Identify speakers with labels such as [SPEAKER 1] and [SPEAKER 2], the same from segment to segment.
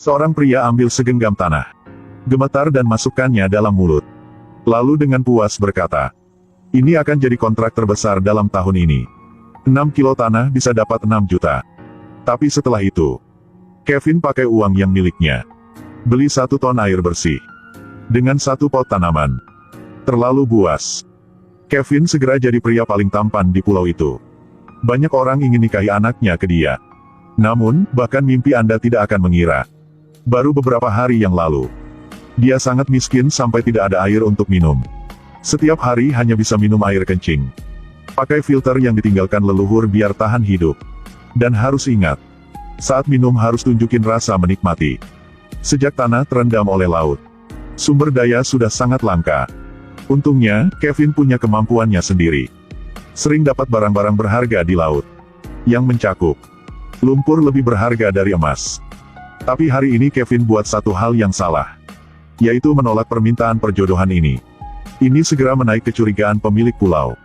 [SPEAKER 1] Seorang pria ambil segenggam tanah. Gemetar dan masukkannya dalam mulut. Lalu dengan puas berkata, "Ini akan jadi kontrak terbesar dalam tahun ini. 6 kilo tanah bisa dapat 6 juta. Tapi setelah itu, Kevin pakai uang yang miliknya. Beli 1 ton air bersih. Dengan 1 pot tanaman. Terlalu buas. Kevin segera jadi pria paling tampan di pulau itu. Banyak orang ingin nikahi anaknya ke dia. Namun, bahkan mimpi Anda tidak akan mengira. Baru beberapa hari yang lalu, dia sangat miskin sampai tidak ada air untuk minum. Setiap hari hanya bisa minum air kencing. Pakai filter yang ditinggalkan leluhur biar tahan hidup. Dan harus ingat, saat minum harus tunjukin rasa menikmati. Sejak tanah terendam oleh laut, sumber daya sudah sangat langka. Untungnya, Kevin punya kemampuannya sendiri. Sering dapat barang-barang berharga di laut. Yang mencakup lumpur lebih berharga dari emas. Tapi hari ini Kevin buat satu hal yang salah. Yaitu menolak permintaan perjodohan ini. Ini segera menaik kecurigaan pemilik pulau.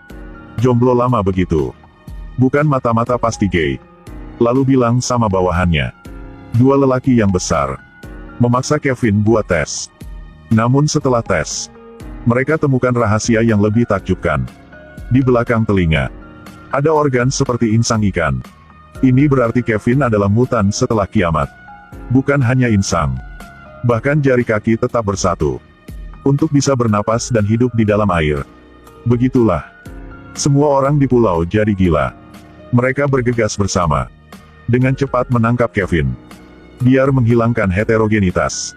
[SPEAKER 1] Jomblo lama begitu. Bukan mata-mata pasti gay. Lalu bilang sama bawahannya. 2 lelaki yang besar memaksa Kevin buat tes. Namun setelah tes, mereka temukan rahasia yang lebih takjubkan. Di belakang telinga, ada organ seperti insang ikan. Ini berarti Kevin adalah mutan setelah kiamat. Bukan hanya insang. Bahkan jari kaki tetap bersatu. Untuk bisa bernapas dan hidup di dalam air. Begitulah. Semua orang di pulau jadi gila. Mereka bergegas bersama. Dengan cepat menangkap Kevin. Biar menghilangkan heterogenitas.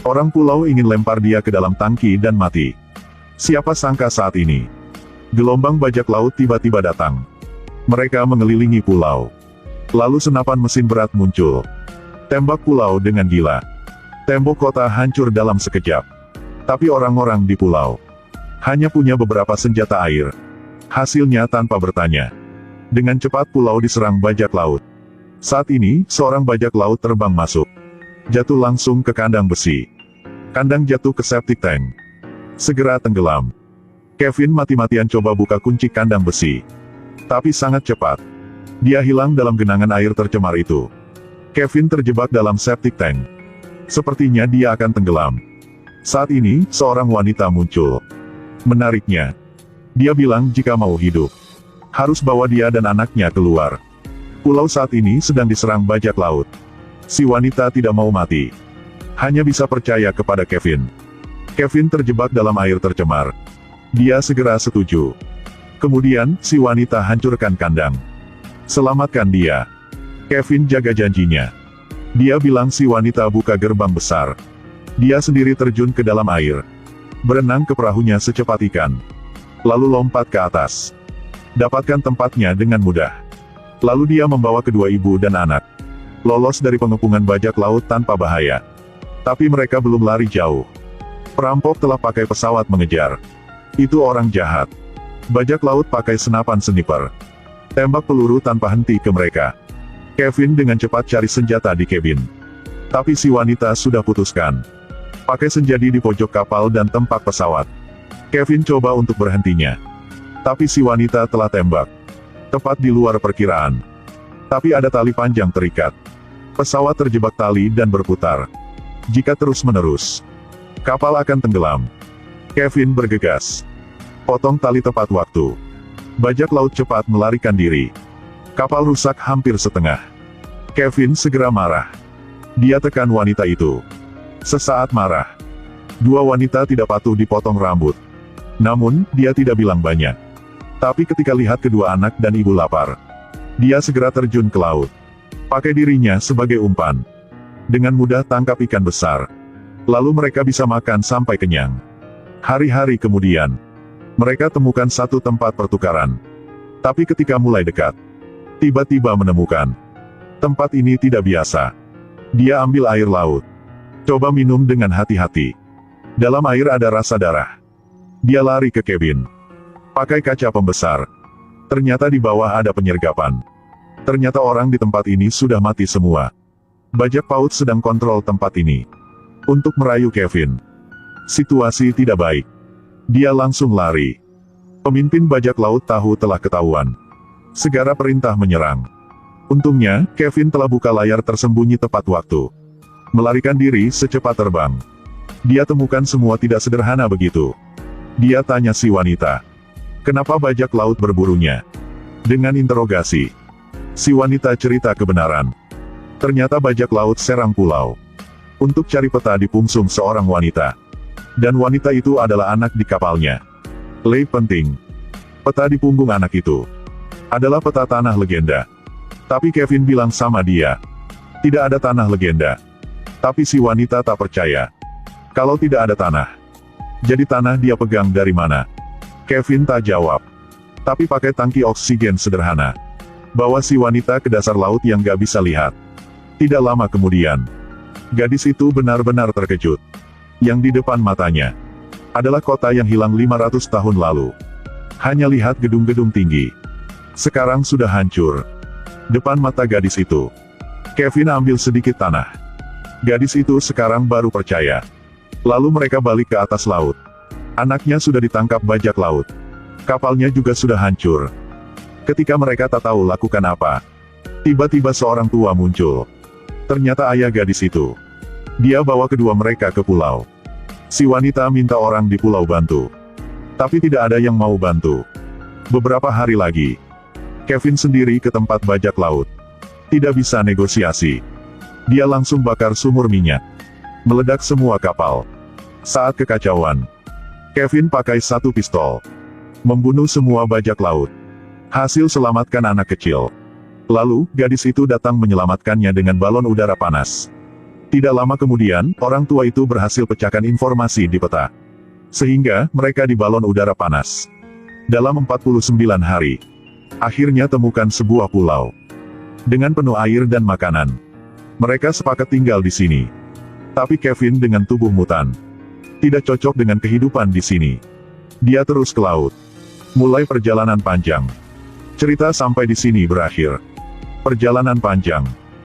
[SPEAKER 1] Orang pulau ingin lempar dia ke dalam tangki dan mati. Siapa sangka saat ini, gelombang bajak laut tiba-tiba datang. Mereka mengelilingi pulau. Lalu senapan mesin berat muncul. Tembak pulau dengan gila. Tembok kota hancur dalam sekejap. Tapi orang-orang di pulau hanya punya beberapa senjata air. Hasilnya tanpa bertanya. Dengan cepat pulau diserang bajak laut. Saat ini, seorang bajak laut terbang masuk. Jatuh langsung ke kandang besi. Kandang jatuh ke septic tank. Segera tenggelam. Kevin mati-matian coba buka kunci kandang besi. Tapi sangat cepat. Dia hilang dalam genangan air tercemar itu. Kevin terjebak dalam septic tank. Sepertinya dia akan tenggelam. Saat ini, seorang wanita muncul. Menariknya, dia bilang jika mau hidup, harus bawa dia dan anaknya keluar. Pulau saat ini sedang diserang bajak laut. Si wanita tidak mau mati. Hanya bisa percaya kepada Kevin. Kevin terjebak dalam air tercemar. Dia segera setuju. Kemudian, si wanita hancurkan kandang. Selamatkan dia. Kevin jaga janjinya. Dia bilang si wanita buka gerbang besar. Dia sendiri terjun ke dalam air. Berenang ke perahunya secepat ikan. Lalu lompat ke atas. Dapatkan tempatnya dengan mudah. Lalu dia membawa kedua ibu dan anak. Lolos dari pengepungan bajak laut tanpa bahaya. Tapi mereka belum lari jauh. Perampok telah pakai pesawat mengejar. Itu orang jahat. Bajak laut pakai senapan sniper. Tembak peluru tanpa henti ke mereka. Kevin dengan cepat cari senjata di kabin. Tapi si wanita sudah putuskan. Pakai senjadi di pojok kapal dan tempat pesawat. Kevin coba untuk berhentinya. Tapi si wanita telah tembak. Tepat di luar perkiraan. Tapi ada tali panjang terikat. Pesawat terjebak tali dan berputar. Jika terus-menerus, kapal akan tenggelam. Kevin bergegas. Potong tali tepat waktu. Bajak laut cepat melarikan diri. Kapal rusak hampir setengah. Kevin segera marah. Dia tekan wanita itu. Sesaat marah. 2 wanita tidak patuh dipotong rambut. Namun, dia tidak bilang banyak. Tapi ketika lihat kedua anak dan ibu lapar, dia segera terjun ke laut. Pakai dirinya sebagai umpan. Dengan mudah tangkap ikan besar. Lalu mereka bisa makan sampai kenyang. Hari-hari kemudian, mereka temukan satu tempat pertukaran. Tapi ketika mulai dekat, tiba-tiba menemukan tempat ini tidak biasa. Dia ambil air laut. Coba minum dengan hati-hati. Dalam air ada rasa darah. Dia lari ke kabin. Pakai kaca pembesar. Ternyata di bawah ada penyergapan. Ternyata orang di tempat ini sudah mati semua. Bajak laut sedang kontrol tempat ini. Untuk merayu Kevin. Situasi tidak baik. Dia langsung lari. Pemimpin bajak laut tahu telah ketahuan. Segera perintah menyerang. Untungnya, Kevin telah buka layar tersembunyi tepat waktu. Melarikan diri secepat terbang. Dia temukan semua tidak sederhana begitu. Dia tanya si wanita. Kenapa bajak laut berburunya? Dengan interogasi. Si wanita cerita kebenaran. Ternyata bajak laut serang pulau. Untuk cari peta dipungsung seorang wanita. Dan wanita itu adalah anak di kapalnya. Lei penting. Peta di punggung anak itu adalah peta tanah legenda. Tapi Kevin bilang sama dia. Tidak ada tanah legenda. Tapi si wanita tak percaya. Kalau tidak ada tanah. Jadi tanah dia pegang dari mana? Kevin tak jawab. Tapi pakai tangki oksigen sederhana. Bawa si wanita ke dasar laut yang gak bisa lihat. Tidak lama kemudian. Gadis itu benar-benar terkejut. Yang di depan matanya adalah kota yang hilang 500 tahun lalu. Hanya lihat gedung-gedung tinggi. Sekarang sudah hancur. Depan mata gadis itu. Kevin ambil sedikit tanah. Gadis itu sekarang baru percaya. Lalu mereka balik ke atas laut. Anaknya sudah ditangkap bajak laut. Kapalnya juga sudah hancur. Ketika mereka tak tahu lakukan apa, tiba-tiba seorang tua muncul. Ternyata ayah gadis itu. Dia bawa kedua mereka ke pulau. Si wanita minta orang di pulau bantu. Tapi tidak ada yang mau bantu. Beberapa hari lagi, Kevin sendiri ke tempat bajak laut. Tidak bisa negosiasi. Dia langsung bakar sumur minyak. Meledak semua kapal. Saat kekacauan, Kevin pakai satu pistol. Membunuh semua bajak laut. Hasil selamatkan anak kecil. Lalu, gadis itu datang menyelamatkannya dengan balon udara panas. Tidak lama kemudian, orang tua itu berhasil pecahkan informasi di peta. Sehingga, mereka di balon udara panas. Dalam 49 hari, akhirnya temukan sebuah pulau. Dengan penuh air dan makanan. Mereka sepakat tinggal di sini. Tapi Kevin dengan tubuh mutan. Tidak cocok dengan kehidupan di sini. Dia terus ke laut. Mulai perjalanan panjang. Cerita sampai di sini berakhir. Perjalanan panjang.